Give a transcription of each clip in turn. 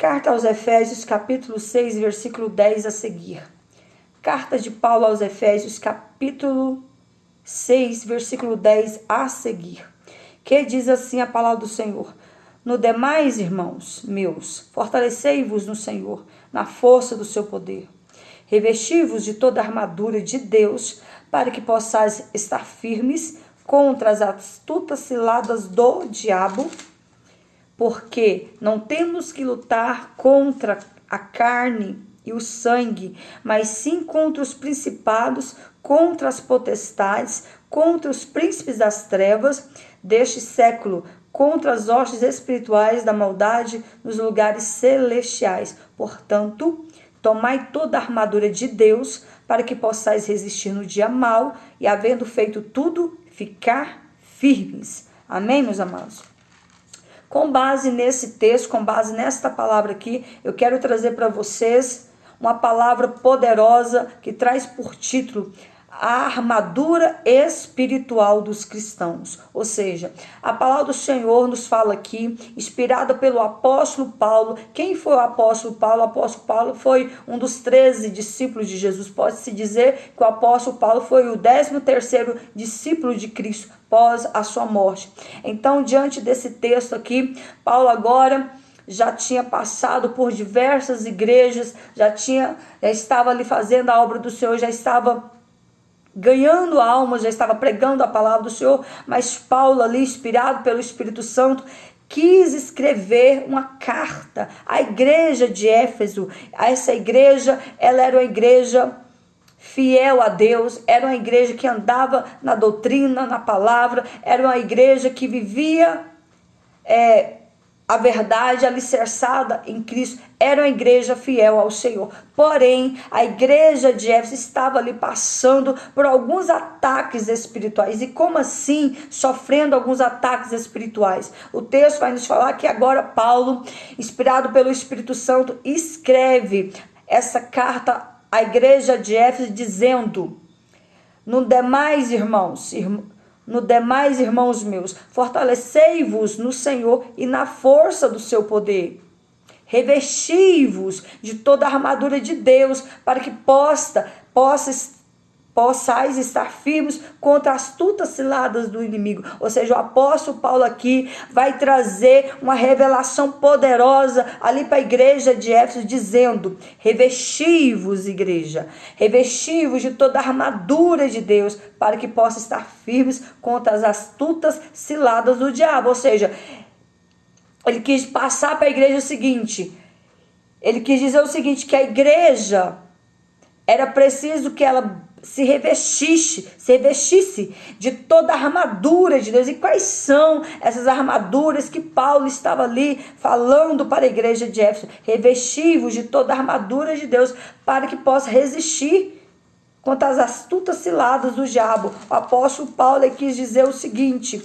Carta aos Efésios, capítulo 6, versículo 10 a seguir. Carta de Paulo aos Efésios, capítulo 6, versículo 10 a seguir. Que diz assim a palavra do Senhor: No demais, irmãos meus, fortalecei-vos no Senhor, na força do seu poder. Revesti-vos de toda a armadura de Deus, para que possais estar firmes contra as astutas ciladas do diabo, porque não temos que lutar contra a carne e o sangue, mas sim contra os principados, contra as potestades, contra os príncipes das trevas deste século, contra as hostes espirituais da maldade nos lugares celestiais. Portanto, tomai toda a armadura de Deus, para que possais resistir no dia mau e, havendo feito tudo, ficar firmes. Amém, meus amados? Com base nesse texto, com base nesta palavra aqui, eu quero trazer para vocês uma palavra poderosa que traz por título a armadura espiritual dos cristãos. Ou seja, a palavra do Senhor nos fala aqui, inspirada pelo apóstolo Paulo. Quem foi o apóstolo Paulo? O apóstolo Paulo foi um dos 13 discípulos de Jesus. Pode-se dizer que o apóstolo Paulo foi o 13º discípulo de Cristo após a sua morte. Então, diante desse texto aqui, Paulo agora já tinha passado por diversas igrejas, já estava ali fazendo a obra do Senhor, já estava ganhando almas, já estava pregando a palavra do Senhor, mas Paulo ali, inspirado pelo Espírito Santo, quis escrever uma carta à igreja de Éfeso. Essa igreja, ela era uma igreja fiel a Deus, era uma igreja que andava na doutrina, na palavra, era uma igreja que vivia a verdade alicerçada em Cristo, era uma igreja fiel ao Senhor. Porém, a igreja de Éfeso estava ali passando por alguns ataques espirituais. E como assim? Sofrendo alguns ataques espirituais. O texto vai nos falar que agora Paulo, inspirado pelo Espírito Santo, escreve essa carta à igreja de Éfeso dizendo: No demais, irmãos meus, fortalecei-vos no Senhor e na força do seu poder. Revesti-vos de toda a armadura de Deus, para que possais estar firmes contra as astutas ciladas do inimigo. Ou seja, o apóstolo Paulo aqui vai trazer uma revelação poderosa ali para a igreja de Éfeso, dizendo: revesti-vos, igreja, revesti-vos de toda a armadura de Deus, para que possa estar firmes contra as astutas ciladas do diabo. Ou seja, ele quis passar para a igreja o seguinte, ele quis dizer o seguinte, que a igreja era preciso que ela se revestisse de toda a armadura de Deus. E quais são essas armaduras que Paulo estava ali falando para a igreja de Éfeso? Revesti-vos de toda a armadura de Deus, para que possa resistir contra as astutas ciladas do diabo. O apóstolo Paulo quis dizer o seguinte,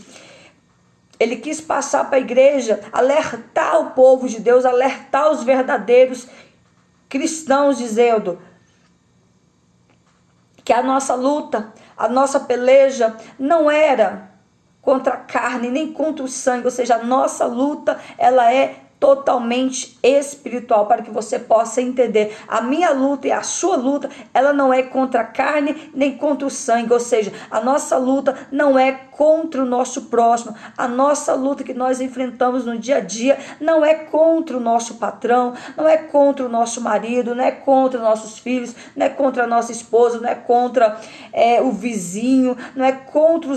ele quis passar para a igreja, alertar o povo de Deus, alertar os verdadeiros cristãos, dizendo que a nossa luta, a nossa peleja não era contra a carne, nem contra o sangue. Ou seja, a nossa luta, ela é totalmente espiritual, para que você possa entender. A minha luta e a sua luta, ela não é contra a carne, nem contra o sangue. Ou seja, a nossa luta não é contra o nosso próximo. A nossa luta que nós enfrentamos no dia a dia não é contra o nosso patrão, não é contra o nosso marido, não é contra nossos filhos, não é contra a nossa esposa, não é contra o vizinho, não é contra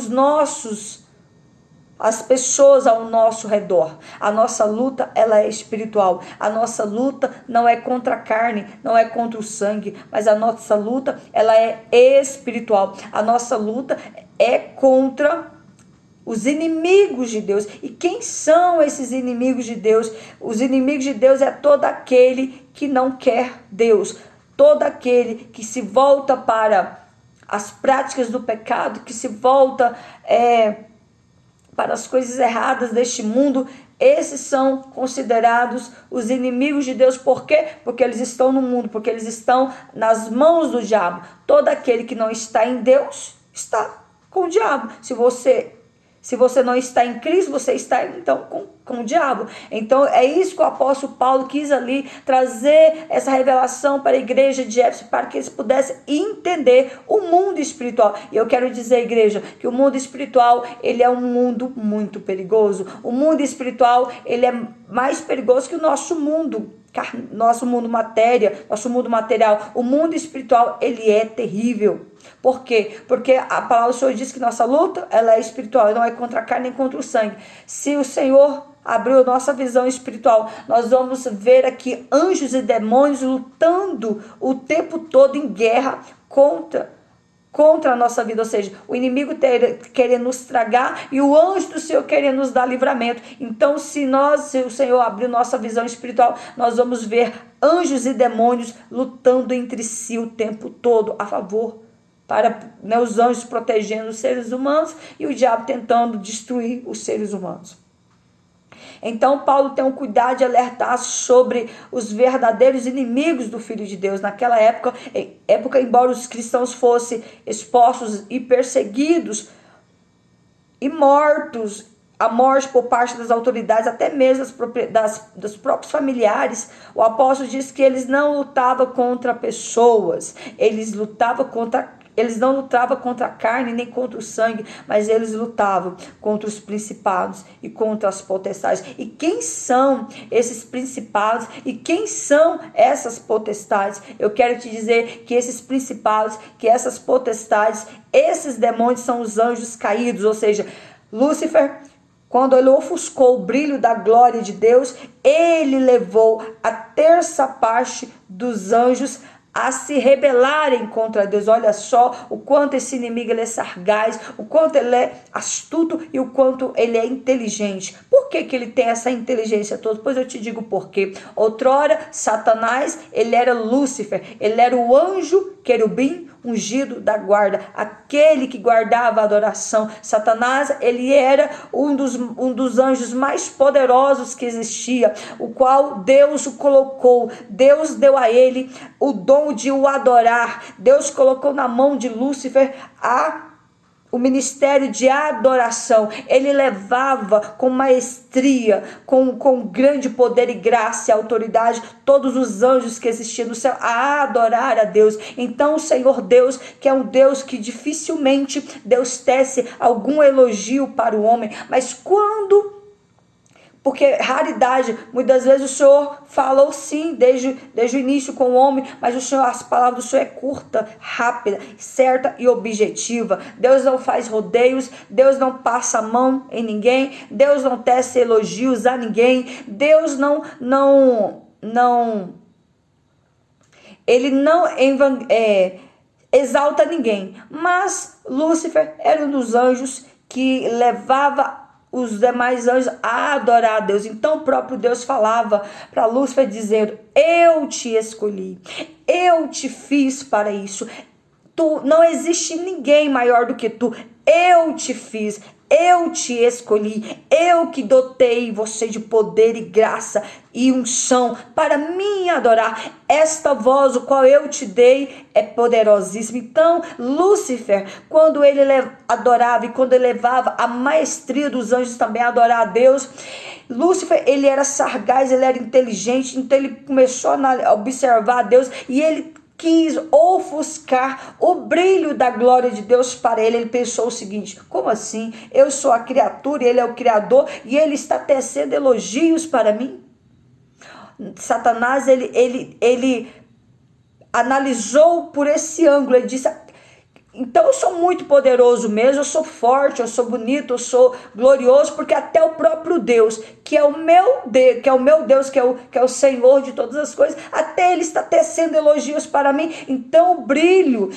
as pessoas ao nosso redor. A nossa luta, ela é espiritual. A nossa luta não é contra a carne, não é contra o sangue, mas a nossa luta, ela é espiritual. A nossa luta é contra os inimigos de Deus. E quem são esses inimigos de Deus? Os inimigos de Deus é todo aquele que não quer Deus, todo aquele que se volta para as práticas do pecado, que se volta para as coisas erradas deste mundo. Esses são considerados os inimigos de Deus. Por quê? Porque eles estão no mundo, porque eles estão nas mãos do diabo. Todo aquele que não está em Deus está com o diabo. Se você Se você não está em Cristo, você está então com o diabo. Então é isso que o apóstolo Paulo quis ali trazer essa revelação para a igreja de Éfeso, para que eles pudessem entender o mundo espiritual. E eu quero dizer, igreja, que o mundo espiritual, ele é um mundo muito perigoso. O mundo espiritual, ele é mais perigoso que o nosso mundo matéria, nosso mundo material. O mundo espiritual, ele é terrível. Por quê? Porque a palavra do Senhor diz que nossa luta, ela é espiritual, não é contra a carne nem contra o sangue. Se o Senhor abriu a nossa visão espiritual, nós vamos ver aqui anjos e demônios lutando o tempo todo em guerra contra a nossa vida, ou seja, o inimigo querendo nos tragar e o anjo do Senhor querendo nos dar livramento. Então, se o Senhor abrir nossa visão espiritual, nós vamos ver anjos e demônios lutando entre si o tempo todo a favor, para os anjos protegendo os seres humanos e o diabo tentando destruir os seres humanos. Então Paulo tem um cuidado de alertar sobre os verdadeiros inimigos do Filho de Deus. Naquela época, embora os cristãos fossem expostos e perseguidos e mortos, a morte por parte das autoridades, até mesmo dos próprios familiares, o apóstolo diz que eles não lutavam contra pessoas, eles não lutavam contra a carne nem contra o sangue, mas eles lutavam contra os principados e contra as potestades. E quem são esses principados e quem são essas potestades? Eu quero te dizer que esses principados, que essas potestades, esses demônios são os anjos caídos, ou seja, Lúcifer, quando ele ofuscou o brilho da glória de Deus, ele levou a terça parte dos anjos a se rebelarem contra Deus. Olha só o quanto esse inimigo ele é sagaz, o quanto ele é astuto e o quanto ele é inteligente. Por que ele tem essa inteligência toda? Pois eu te digo por quê. Outrora, Satanás, ele era Lúcifer, ele era o anjo querubim ungido da guarda, aquele que guardava a adoração. Satanás, ele era um dos anjos mais poderosos que existia, o qual Deus o colocou. Deus deu a ele o dom de o adorar. Deus colocou na mão de Lúcifer o ministério de adoração. Ele levava com maestria, com grande poder e graça e autoridade, todos os anjos que existiam no céu a adorar a Deus. Então o Senhor Deus, que é um Deus que dificilmente Deus tece algum elogio para o homem, mas porque raridade, muitas vezes o Senhor falou sim, desde o início com o homem, mas as palavras do Senhor é curta, rápida, certa e objetiva. Deus não faz rodeios, Deus não passa a mão em ninguém, Deus não tece elogios a ninguém, Deus ele não exalta ninguém. Mas Lúcifer era um dos anjos que levava os demais anjos a adorar a Deus. Então o próprio Deus falava para Lúcifer dizendo: eu te escolhi, eu te fiz para isso, não existe ninguém maior do que tu, eu te fiz, eu te escolhi, eu que dotei você de poder e graça e unção para me adorar. Esta voz, o qual eu te dei, é poderosíssima. Então, Lúcifer, quando ele adorava e quando ele levava a maestria dos anjos também a adorar a Deus, Lúcifer, ele era sagaz, ele era inteligente, então ele começou a observar a Deus e ele quis ofuscar o brilho da glória de Deus para ele. Ele pensou o seguinte: como assim? Eu sou a criatura e ele é o criador e ele está tecendo elogios para mim? Satanás, ele analisou por esse ângulo, ele disse: então eu sou muito poderoso mesmo, eu sou forte, eu sou bonito, eu sou glorioso, porque até o próprio Deus, que é o meu Deus, que é o Senhor de todas as coisas, até ele está tecendo elogios para mim. Então o brilho,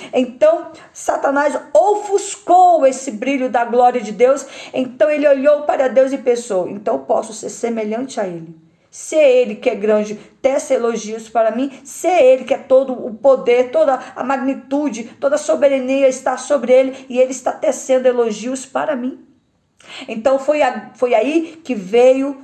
Satanás ofuscou esse brilho da glória de Deus. Então ele olhou para Deus e pensou: então eu posso ser semelhante a ele. Se ele que é grande tece elogios para mim, se ele que é todo o poder, toda a magnitude, toda a soberania está sobre ele e ele está tecendo elogios para mim. Então foi aí que veio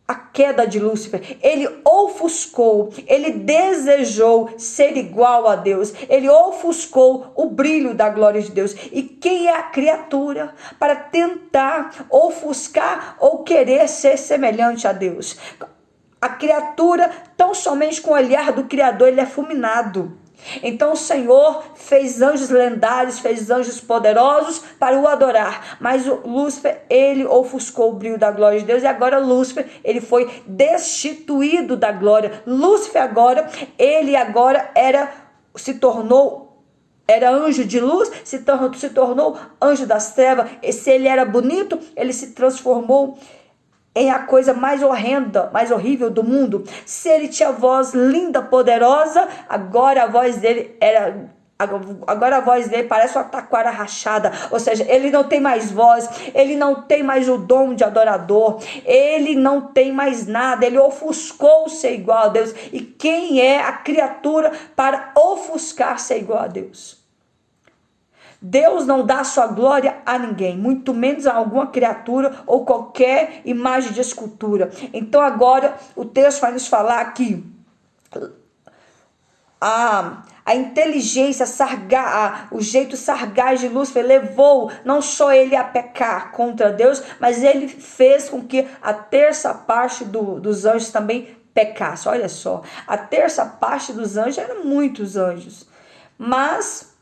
a queda de Lúcifer, ele ofuscou, ele desejou ser igual a Deus, ele ofuscou o brilho da glória de Deus. E quem é a criatura para tentar ofuscar ou querer ser semelhante a Deus? A criatura, tão somente com o olhar do Criador, ele é fulminado. Então o Senhor fez anjos lendários, fez anjos poderosos para o adorar, mas o Lúcifer, ele ofuscou o brilho da glória de Deus, e agora Lúcifer, ele foi destituído da glória. Lúcifer agora, ele agora era anjo de luz, se tornou anjo das trevas. E se ele era bonito, ele se transformou em a coisa mais horrenda, mais horrível do mundo. Se ele tinha voz linda, poderosa, agora a voz dele parece uma taquara rachada. Ou seja, ele não tem mais voz, ele não tem mais o dom de adorador, ele não tem mais nada, ele ofuscou ser igual a Deus. E quem é a criatura para ofuscar ser igual a Deus? Deus não dá sua glória a ninguém, muito menos a alguma criatura ou qualquer imagem de escultura. Então agora o texto vai nos falar que a inteligência, o jeito sagaz de Lúcifer levou não só ele a pecar contra Deus, mas ele fez com que a terça parte dos anjos também pecasse. Olha só, a terça parte dos anjos eram muitos anjos, mas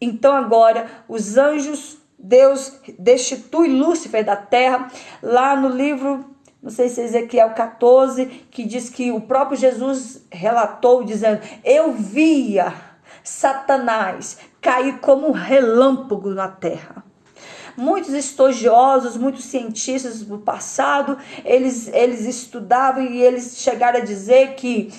então agora os anjos, Deus destitui Lúcifer da terra. Lá no livro, não sei se é Ezequiel 14, que diz que o próprio Jesus relatou, dizendo: eu via Satanás cair como um relâmpago na terra. Muitos estudiosos, muitos cientistas do passado, eles estudavam e eles chegaram a dizer que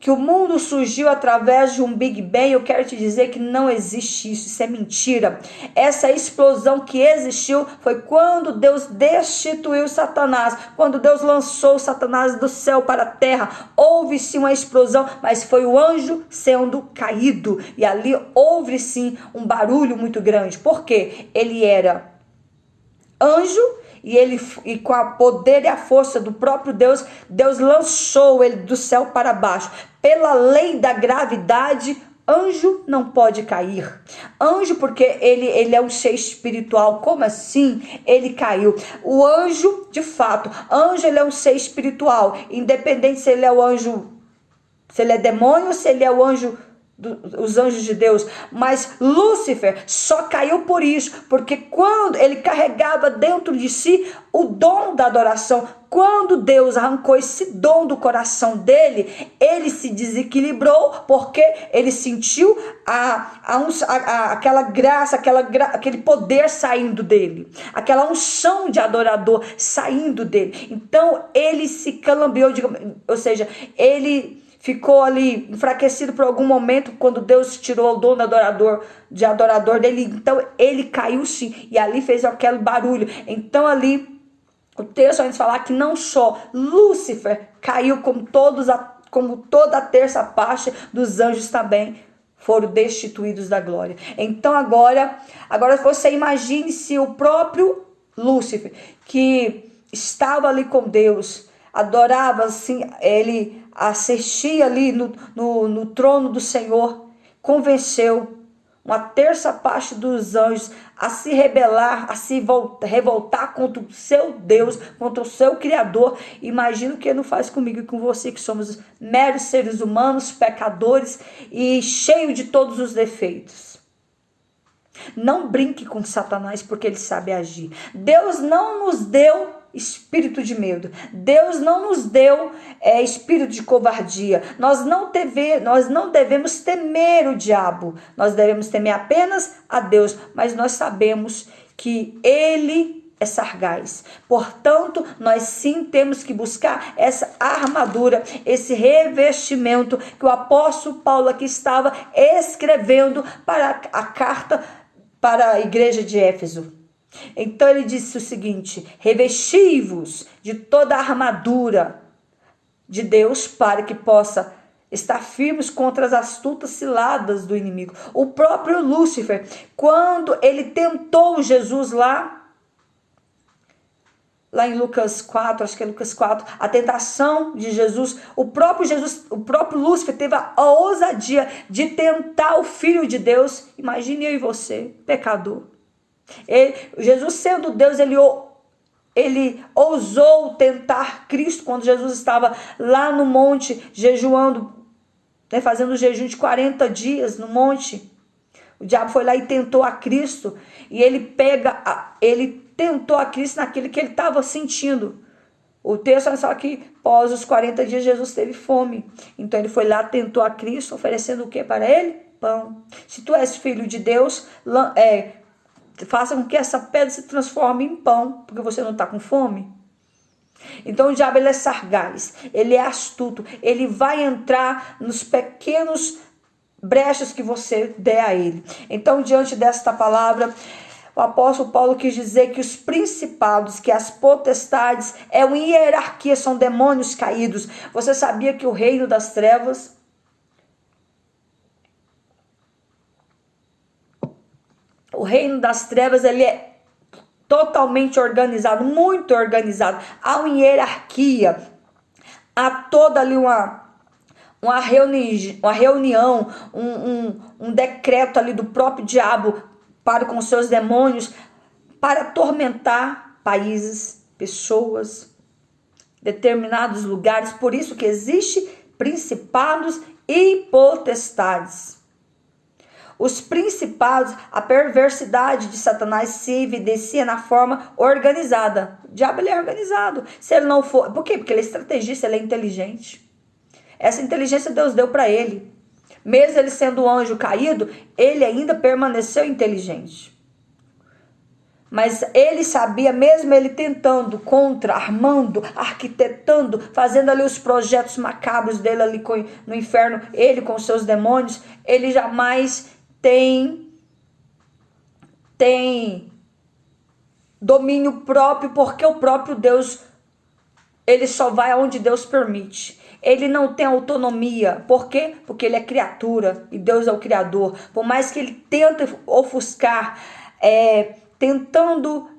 o mundo surgiu através de um Big Bang. Eu quero te dizer que não existe isso é mentira. Essa explosão que existiu foi quando Deus destituiu Satanás, quando Deus lançou Satanás do céu para a terra. Houve sim uma explosão, mas foi o anjo sendo caído, e ali houve sim um barulho muito grande, porque ele era anjo, e com o poder e a força do próprio Deus, Deus lançou ele do céu para baixo. Pela lei da gravidade, anjo não pode cair. Anjo, porque ele é um ser espiritual. Como assim ele caiu? O anjo, de fato, anjo, ele é um ser espiritual, independente se ele é o anjo, se ele é demônio, se ele é o anjo, os anjos de Deus. Mas Lúcifer só caiu por isso, porque quando ele carregava dentro de si o dom da adoração, quando Deus arrancou esse dom do coração dele, ele se desequilibrou, porque ele sentiu aquela graça, aquele poder saindo dele, aquela unção de adorador saindo dele. Então ele se calambeou, ou seja, ele ficou ali enfraquecido por algum momento, quando Deus tirou o dom de adorador dele. Então ele caiu sim, e ali fez aquele barulho. Então ali o texto vai nos falar que não só Lúcifer caiu, como toda a terça parte dos anjos também foram destituídos da glória. Então agora você imagine se o próprio Lúcifer, que estava ali com Deus, adorava assim, ele assistia ali no trono do Senhor, convenceu uma terça parte dos anjos a se rebelar, a se revoltar contra o seu Deus, contra o seu Criador. Imagina o que ele não faz comigo e com você, que somos meros seres humanos, pecadores e cheios de todos os defeitos. Não brinque com Satanás, porque ele sabe agir. Deus não nos deu espírito de medo. Deus não nos deu espírito de covardia. Nós não devemos temer o diabo. Nós devemos temer apenas a Deus. Mas nós sabemos que ele é sagaz. Portanto, nós sim temos que buscar essa armadura, esse revestimento que o apóstolo Paulo aqui estava escrevendo para a carta para a igreja de Éfeso. Então ele disse o seguinte: revesti-vos de toda a armadura de Deus, para que possa estar firmes contra as astutas ciladas do inimigo. O próprio Lúcifer, quando ele tentou Jesus lá lá em Lucas 4, acho que é Lucas 4, a tentação de Jesus, o próprio Lúcifer teve a ousadia de tentar o Filho de Deus. Imagine eu e você, pecador. Jesus sendo Deus, ele ousou tentar Cristo quando Jesus estava lá no monte, jejuando, né, fazendo o jejum de 40 dias no monte. O diabo foi lá e tentou a Cristo, e ele tentou a Cristo naquilo que ele estava sentindo. O texto fala que após os 40 dias Jesus teve fome. Então ele foi lá, tentou a Cristo, oferecendo o que para ele? Pão. Se tu és filho de Deus, faça com que essa pedra se transforme em pão, porque você não está com fome. Então o diabo, ele é sagaz, ele é astuto, ele vai entrar nos pequenos brechas que você der a ele. Então, diante desta palavra, o apóstolo Paulo quis dizer que os principados, que as potestades, é uma hierarquia, são demônios caídos. Você sabia que o reino das trevas, ele é totalmente organizado, muito organizado. Há uma hierarquia, há toda ali uma reunião, um decreto ali do próprio diabo para com seus demônios, para atormentar países, pessoas, determinados lugares. Por isso que existe principados e potestades. Os principados, a perversidade de Satanás se evidencia na forma organizada. O diabo, ele é organizado. Se ele não for, por quê? Porque ele é estrategista, ele é inteligente. Essa inteligência Deus deu para ele. Mesmo ele sendo um anjo caído, ele ainda permaneceu inteligente. Mas ele sabia, mesmo ele tentando, armando, arquitetando, fazendo ali os projetos macabros dele ali no inferno, ele com seus demônios, ele jamais tem domínio próprio, porque o próprio Deus, ele só vai aonde Deus permite. Ele não tem autonomia. Por quê? Porque ele é criatura e Deus é o criador. Por mais que ele tente ofuscar, tentando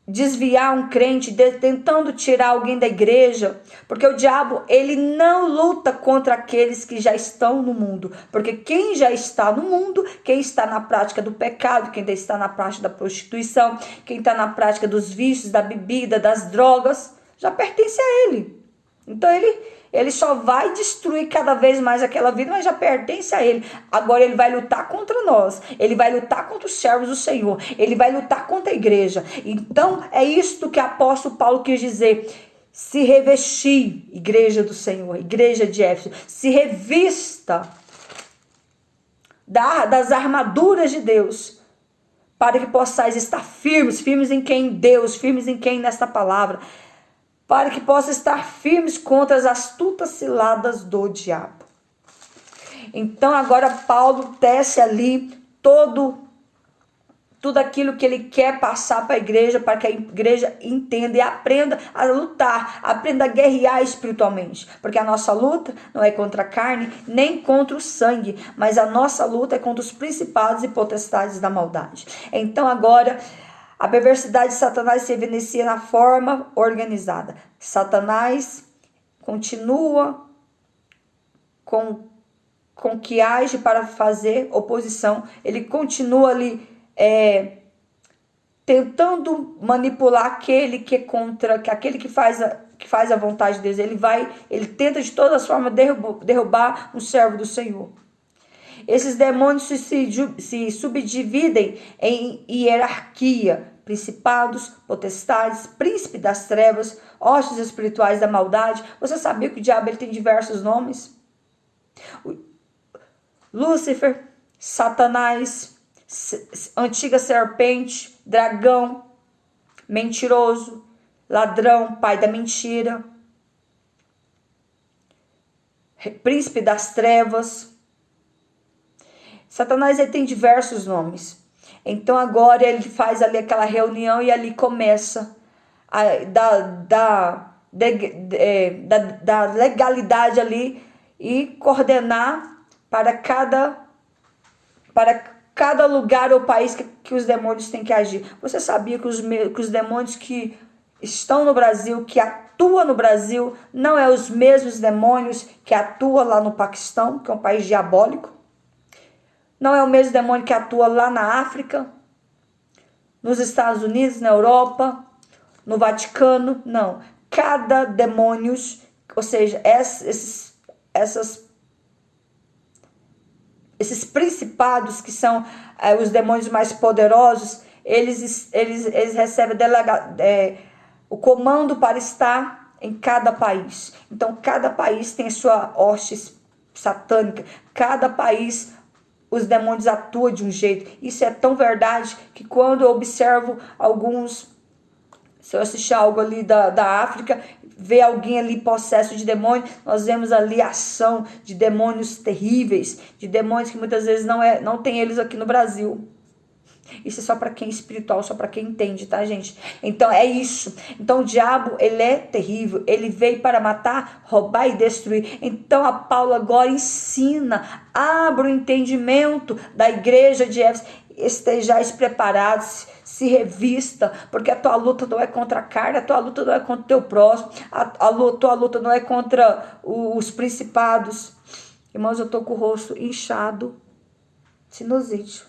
desviar um crente, tentando tirar alguém da igreja, porque o diabo, ele não luta contra aqueles que já estão no mundo, porque quem já está no mundo, quem está na prática do pecado, quem está na prática da prostituição, quem está na prática dos vícios, da bebida, das drogas, já pertence a ele. Então ele só vai destruir cada vez mais aquela vida, mas já pertence a ele. Agora ele vai lutar contra nós, ele vai lutar contra os servos do Senhor, ele vai lutar contra a igreja. Então é isto que o apóstolo Paulo quis dizer: se revestir, igreja do Senhor, igreja de Éfeso, se revista das armaduras de Deus, para que possais estar firmes em quem? Deus, firmes em quem? Nesta palavra, para que possa estar firmes contra as astutas ciladas do diabo. Então agora Paulo tece ali tudo aquilo que ele quer passar para a igreja, para que a igreja entenda e aprenda a lutar, aprenda a guerrear espiritualmente, porque a nossa luta não é contra a carne, nem contra o sangue, mas a nossa luta é contra os principados e potestades da maldade. Então agora a perversidade de Satanás se evidencia na forma organizada. Satanás continua com que age para fazer oposição. Ele continua ali tentando manipular aquele que é contra, aquele que faz a vontade de Deus. Ele tenta de todas as formas derrubar um servo do Senhor. Esses demônios se subdividem em hierarquia: principados, potestades, príncipe das trevas, hostes espirituais da maldade. Você sabia que o diabo, ele tem diversos nomes? Lúcifer, Satanás, antiga serpente, dragão, mentiroso, ladrão, pai da mentira, príncipe das trevas. Satanás, ele tem diversos nomes. Então agora ele faz ali aquela reunião e ali começa da legalidade ali e coordenar para cada lugar ou país que os demônios têm que agir. Você sabia que os demônios que estão no Brasil, que atuam no Brasil, não é os mesmos demônios que atuam lá no Paquistão, que é um país diabólico. Não é o mesmo demônio que atua lá na África, nos Estados Unidos, na Europa, no Vaticano. Não. Cada demônio, ou seja, esses principados que são os demônios mais poderosos, eles recebem o comando para estar em cada país. Então, cada país tem sua hoste satânica. Cada país, os demônios atuam de um jeito. Isso é tão verdade que quando eu observo se eu assistir algo ali da África, ver alguém ali possesso de demônio, nós vemos ali a ação de demônios terríveis, de demônios que muitas vezes não tem eles aqui no Brasil. Isso é só para quem é espiritual, só para quem entende, tá, gente? Então é isso. Então o diabo, ele é terrível. Ele veio para matar, roubar e destruir. Então a Paulo agora ensina, abre o entendimento da igreja de Éfeso. Estejais preparados, se revista, porque a tua luta não é contra a carne, a tua luta não é contra o teu próximo, a tua luta não é contra os principados. Irmãos, eu tô com o rosto inchado, sinusite.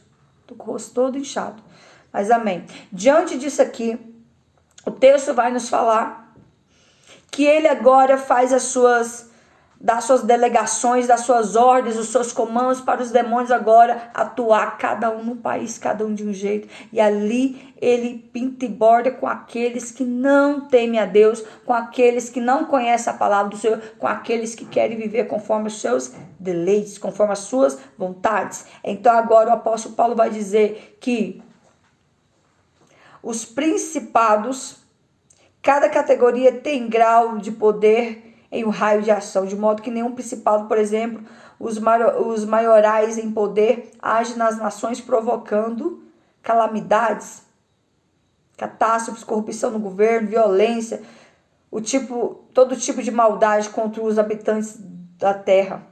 Tô com o rosto todo inchado. Mas amém. Diante disso aqui, o texto vai nos falar que ele agora faz das suas delegações, das suas ordens, os seus comandos para os demônios agora atuar, cada um no país, cada um de um jeito. E ali ele pinta e borda com aqueles que não temem a Deus, com aqueles que não conhecem a palavra do Senhor, com aqueles que querem viver conforme os seus deleites, conforme as suas vontades. Então agora o apóstolo Paulo vai dizer que os principados, cada categoria tem grau de poder em um raio de ação, de modo que nenhum principado, por exemplo, os maiorais em poder, age nas nações provocando calamidades, catástrofes, corrupção no governo, violência, todo tipo de maldade contra os habitantes da terra.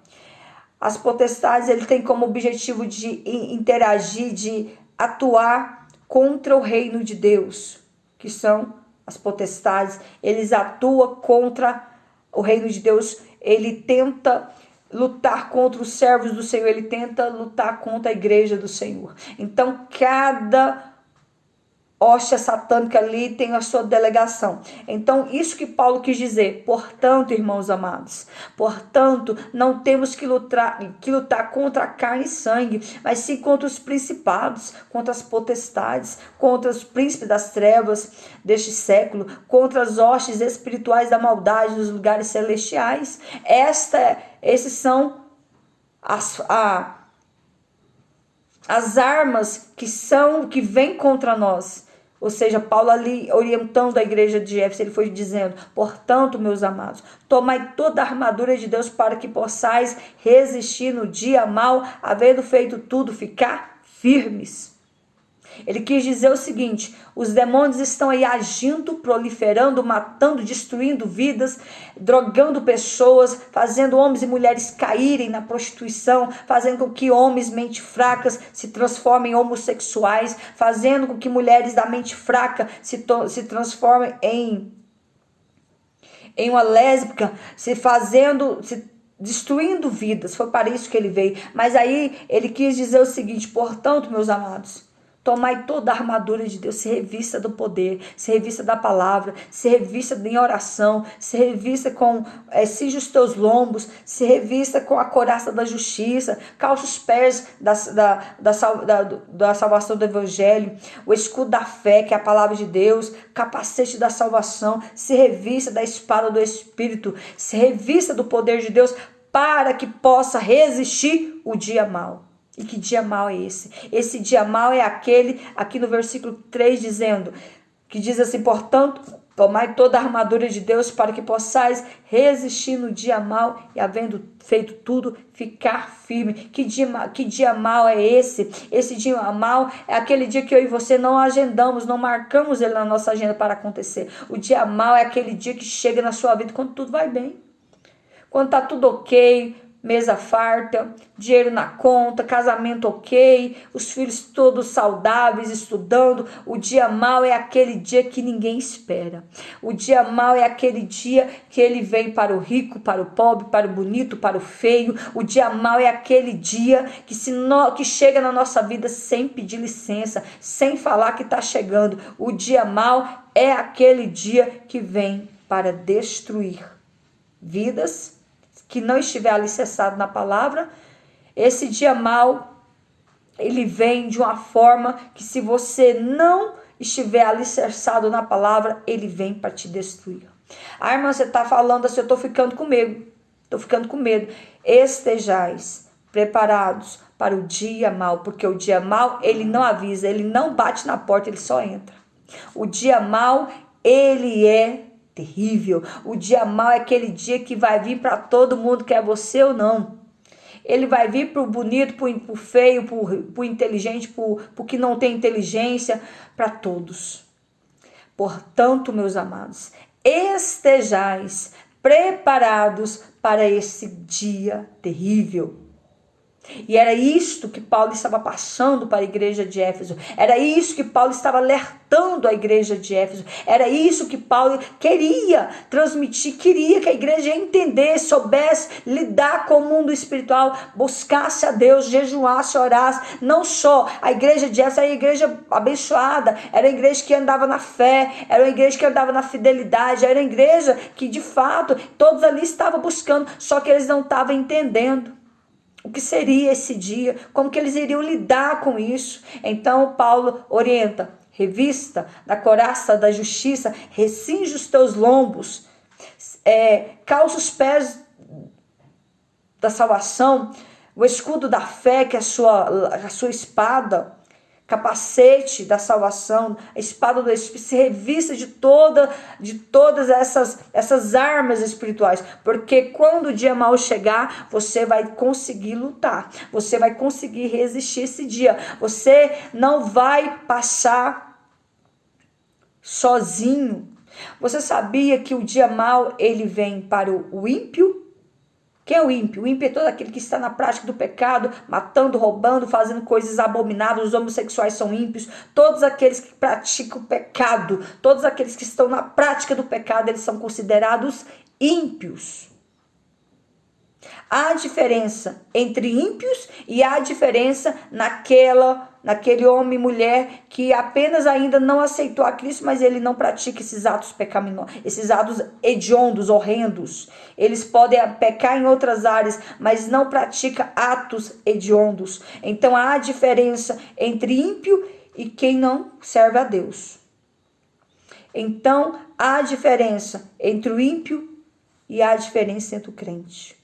As potestades, ele tem como objetivo de interagir, de atuar contra o reino de Deus, que são as potestades. Eles atuam contra o reino de Deus, ele tenta lutar contra os servos do Senhor, ele tenta lutar contra a igreja do Senhor. Então, cada hóstia satânica ali tem a sua delegação. Então, isso que Paulo quis dizer. Portanto, irmãos amados, portanto, não temos que lutar contra a carne e sangue, mas sim contra os principados, contra as potestades, contra os príncipes das trevas deste século, contra as hostes espirituais da maldade nos lugares celestiais. Esses são as armas que vêm contra nós. Ou seja, Paulo ali orientando a igreja de Éfeso, ele foi dizendo: portanto, meus amados, tomai toda a armadura de Deus para que possais resistir no dia mau, havendo feito tudo, ficar firmes. Ele quis dizer o seguinte: os demônios estão aí agindo, proliferando, matando, destruindo vidas, drogando pessoas, fazendo homens e mulheres caírem na prostituição, fazendo com que homens mente fracas se transformem em homossexuais, fazendo com que mulheres da mente fraca se transformem em uma lésbica, destruindo vidas. Foi para isso que ele veio. Mas aí ele quis dizer o seguinte: portanto, meus amados, tomai toda a armadura de Deus, se revista do poder, se revista da palavra, se revista em oração, se revista cinge os teus lombos, se revista com a couraça da justiça, calça os pés da salvação do evangelho, o escudo da fé, que é a palavra de Deus, capacete da salvação, se revista da espada do Espírito, se revista do poder de Deus, para que possa resistir o dia mau. E que dia mau é esse? Esse dia mau é aquele, aqui no versículo 3, que diz assim: portanto, tomai toda a armadura de Deus para que possais resistir no dia mau e, havendo feito tudo, ficar firme. Que dia mau é esse? Esse dia mau é aquele dia que eu e você não agendamos, não marcamos ele na nossa agenda para acontecer. O dia mau é aquele dia que chega na sua vida quando tudo vai bem, quando está tudo ok, mesa farta, dinheiro na conta, casamento ok, os filhos todos saudáveis, estudando. O dia mau é aquele dia que ninguém espera. O dia mau é aquele dia que ele vem para o rico, para o pobre, para o bonito, para o feio. O dia mau é aquele dia que chega na nossa vida sem pedir licença, sem falar que está chegando. O dia mau é aquele dia que vem para destruir vidas, que não estiver alicerçado na palavra. Esse dia mau, ele vem de uma forma que, se você não estiver alicerçado na palavra, ele vem para te destruir. Ah, irmã, você está falando assim, eu estou ficando com medo. Estou ficando com medo. Estejais preparados para o dia mau, porque o dia mau, ele não avisa, ele não bate na porta, ele só entra. O dia mau, ele é terrível. O dia mau é aquele dia que vai vir para todo mundo, quer você ou não. Ele vai vir para o bonito, para o feio, para o inteligente, para o que não tem inteligência, para todos. Portanto, meus amados, estejais preparados para esse dia terrível. E era isto que Paulo estava passando para a igreja de Éfeso. Era isso que Paulo estava alertando a igreja de Éfeso. Era isso que Paulo queria transmitir. Queria que a igreja entendesse, soubesse lidar com o mundo espiritual, buscasse a Deus, jejuasse, orasse. Não só a igreja de Éfeso era a igreja abençoada, era a igreja que andava na fé, era a igreja que andava na fidelidade, era a igreja que de fato todos ali estavam buscando, só que eles não estavam entendendo o que seria esse dia, como que eles iriam lidar com isso. Então Paulo orienta: revista da couraça da justiça, recinge os teus lombos, calça os pés da salvação, o escudo da fé, que é a sua espada, capacete da salvação, a espada do Espírito, se revista de todas essas armas espirituais, porque quando o dia mau chegar, você vai conseguir lutar, você vai conseguir resistir esse dia, você não vai passar sozinho. Você sabia que o dia mau, ele vem para o ímpio? Quem é o ímpio? O ímpio é todo aquele que está na prática do pecado, matando, roubando, fazendo coisas abomináveis. Os homossexuais são ímpios. Todos aqueles que praticam o pecado, todos aqueles que estão na prática do pecado, eles são considerados ímpios. Há diferença entre ímpios e há diferença naquele homem e mulher que apenas ainda não aceitou a Cristo, mas ele não pratica esses atos pecaminosos, esses atos hediondos, horrendos. Eles podem pecar em outras áreas, mas não pratica atos hediondos. Então há diferença entre ímpio e quem não serve a Deus. Então há diferença entre o ímpio e há diferença entre o crente.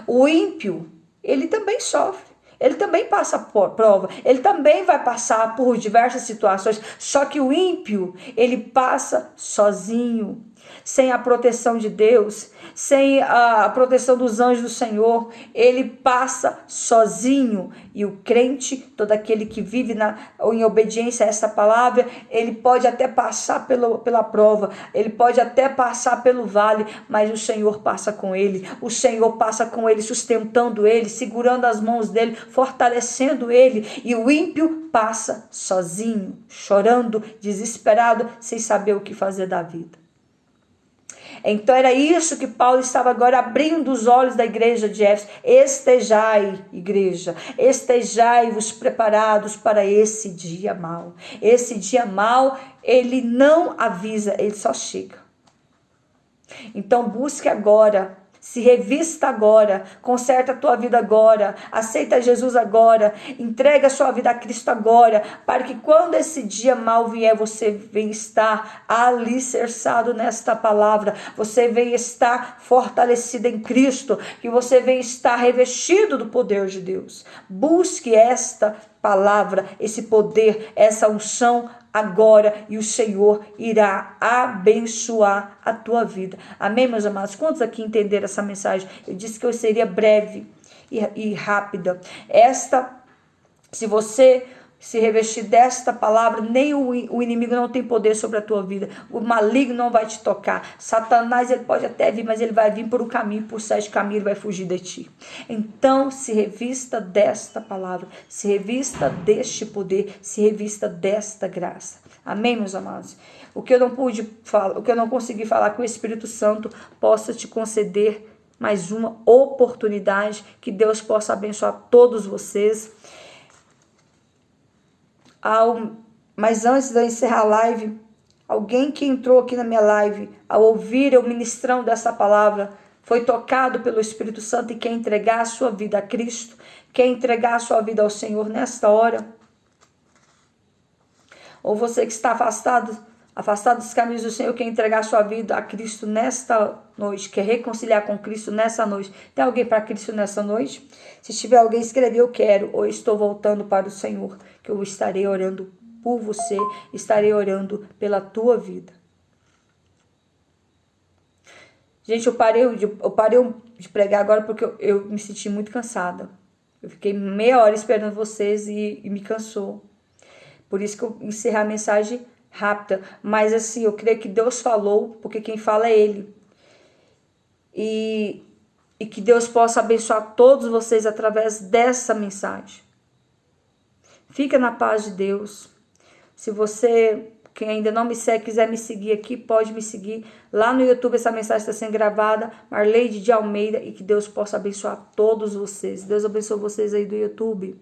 O ímpio, ele também sofre, ele também passa por prova, ele também vai passar por diversas situações, só que o ímpio, ele passa sozinho, sem a proteção de Deus, sem a proteção dos anjos do Senhor, ele passa sozinho. E o crente, todo aquele que vive em obediência a essa palavra, ele pode até passar pela prova, ele pode até passar pelo vale, mas o Senhor passa com ele, o Senhor passa com ele, sustentando ele, segurando as mãos dele, fortalecendo ele. E o ímpio passa sozinho, chorando, desesperado, sem saber o que fazer da vida. Então era isso que Paulo estava agora abrindo os olhos da igreja de Éfeso. Estejai, igreja, estejai-vos preparados para esse dia mau. Esse dia mau, ele não avisa, ele só chega. Então busque agora, se revista agora, conserta a tua vida agora, aceita Jesus agora, entrega a sua vida a Cristo agora, para que quando esse dia mau vier, você venha estar alicerçado nesta palavra, você venha estar fortalecido em Cristo, que você venha estar revestido do poder de Deus. Busque esta palavra, esse poder, essa unção agora, e o Senhor irá abençoar a tua vida. Amém, meus amados? Quantos aqui entenderam essa mensagem? Eu disse que eu seria breve e rápida. Se você se revestir desta palavra, nem o inimigo não tem poder sobre a tua vida, o maligno não vai te tocar. Satanás, ele pode até vir, mas ele vai vir por um caminho, por 7 caminhos, ele vai fugir de ti. Então se revista desta palavra, se revista deste poder, se revista desta graça. Amém, meus amados? O que eu não pude falar, o que eu não consegui falar, que o Espírito Santo possa te conceder mais uma oportunidade, que Deus possa abençoar todos vocês. Mas antes de eu encerrar a live, alguém que entrou aqui na minha live, ao ouvir eu ministrando dessa palavra, foi tocado pelo Espírito Santo e quer entregar a sua vida a Cristo, quer entregar a sua vida ao Senhor nesta hora? Ou você que está afastado dos caminhos do Senhor, quer entregar a sua vida a Cristo nesta noite, quer reconciliar com Cristo nessa noite? Tem alguém para Cristo nessa noite? Se tiver alguém, escreve: eu quero, ou estou voltando para o Senhor, que eu estarei orando por você, estarei orando pela tua vida. Gente, eu parei de pregar agora porque eu me senti muito cansada. Eu fiquei meia hora esperando vocês e me cansou. Por isso que eu encerrei a mensagem rápida. Mas assim, eu creio que Deus falou, porque quem fala é Ele. E que Deus possa abençoar todos vocês através dessa mensagem. Fica na paz de Deus. Se você, quem ainda não me segue, quiser me seguir aqui, pode me seguir. Lá no YouTube essa mensagem está sendo gravada. Marleide de Almeida. E que Deus possa abençoar todos vocês. Deus abençoe vocês aí do YouTube.